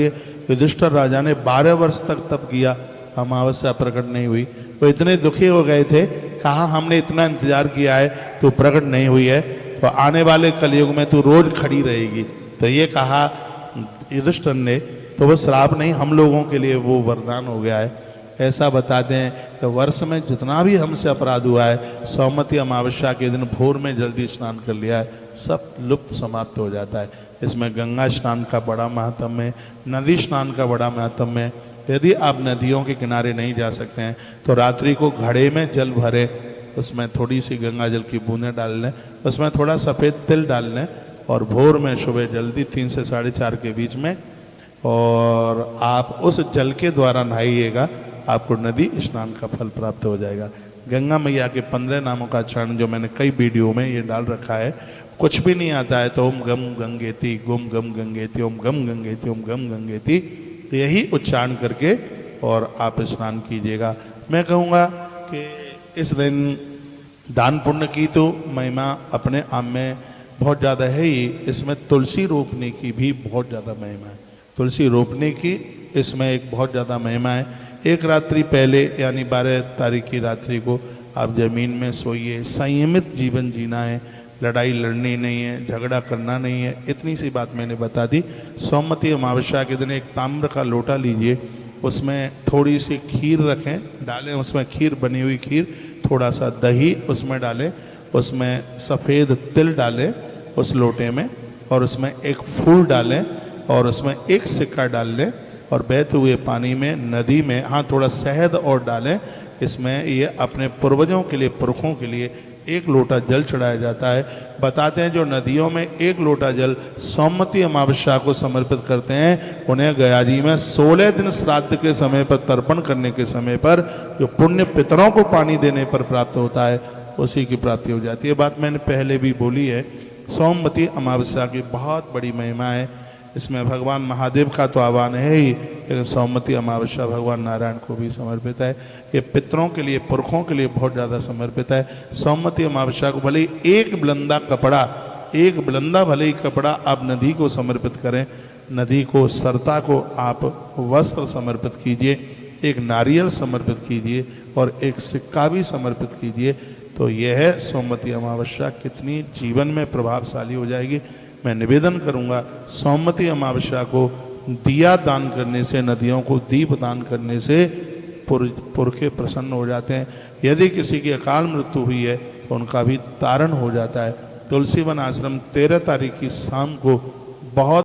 युधिष्ठिर राजा ने 12 वर्ष तक तप किया, अमावस्या प्रकट नहीं हुई। वो इतने दुखी हो गए थे, कहा हमने इतना इंतजार किया है, तू प्रकट नहीं हुई है, तो आने वाले कलयुग में तू रोज खड़ी रहेगी। तो ये कहा युधिष्ठिर ने, तो वो श्राप नहीं, हम लोगों के लिए वो वरदान हो गया है। ऐसा बताते हैं कि वर्ष में जितना भी हमसे अपराध हुआ है, सौमती अमावस्या के दिन भोर में जल्दी स्नान कर लिया है, सब लुप्त समाप्त हो जाता है। इसमें गंगा स्नान का बड़ा महत्व है, नदी स्नान का बड़ा महत्व है। यदि आप नदियों के किनारे नहीं जा सकते हैं तो रात्रि को घड़े में जल भरे, उसमें थोड़ी सी गंगा जल की बूंदें डाल लें, उसमें थोड़ा सफ़ेद तिल डाल लें, और भोर में सुबह जल्दी 3 से 4:30 के बीच में, और आप उस जल के द्वारा नहाइएगा, आपको नदी स्नान का फल प्राप्त हो जाएगा। गंगा मैया के 15 नामों का उच्चारण जो मैंने कई वीडियो में ये डाल रखा है, कुछ भी नहीं आता है तो ओम गम गंगेति, गुम गम गंगेति, ओम गम गंगेति, ओम गम गंगेति, यही उच्चारण करके और आप स्नान कीजिएगा। मैं कहूँगा कि इस दिन दान पुण्य की तो महिमा अपने आप में बहुत ज़्यादा है ही, इसमें तुलसी रोपने की भी बहुत ज़्यादा महिमा है। तुलसी रोपने की इसमें एक बहुत ज़्यादा महिमा है। एक रात्रि पहले यानी 12 तारीख की रात्रि को आप जमीन में सोइए, संयमित जीवन जीना है, लड़ाई लड़नी नहीं है, झगड़ा करना नहीं है, इतनी सी बात मैंने बता दी। सौमती अमावस्या के दिन एक ताम्र का लोटा लीजिए, उसमें थोड़ी सी खीर रखें, डालें, उसमें खीर बनी हुई खीर, थोड़ा सा दही उसमें डालें, उसमें सफ़ेद तिल डालें उस लोटे में, और उसमें एक फूल डालें, और उसमें एक सिक्का डाल लें, और बहते हुए पानी में, नदी में, हाँ थोड़ा शहद और डालें। इसमें ये अपने पूर्वजों के लिए, पुरखों के लिए 1 लोटा जल चढ़ाया जाता है। बताते हैं जो नदियों में 1 लोटा जल सौमती अमावस्या को समर्पित करते हैं, उन्हें गया जी में 16 दिन श्राद्ध के समय पर, तर्पण करने के समय पर, जो पुण्य पितरों को पानी देने पर प्राप्त होता है, उसी की प्राप्ति हो जाती है। बात मैंने पहले भी बोली है। सौमती अमावस्या की बहुत बड़ी महिमा है। इसमें भगवान महादेव का तो आह्वान है ही, लेकिन सौमती अमावस्या भगवान नारायण को भी समर्पित है। ये पितरों के लिए, पुरखों के लिए बहुत ज़्यादा समर्पित है। सौमती अमावस्या को भले ही एक बुलंदा भले ही कपड़ा आप नदी को समर्पित करें, नदी को, सरता को आप वस्त्र समर्पित कीजिए, एक नारियल समर्पित कीजिए, और एक सिक्का भी समर्पित कीजिए, तो यह है सौमती अमावस्या कितनी जीवन में प्रभावशाली हो जाएगी। मैं निवेदन करूंगा, सौमती अमावस्या को दिया दान करने से, नदियों को दीप दान करने से पुरखे प्रसन्न हो जाते हैं। यदि किसी की अकाल मृत्यु हुई है तो उनका भी तारण हो जाता है। तुलसी वन आश्रम 13 तारीख की शाम को बहुत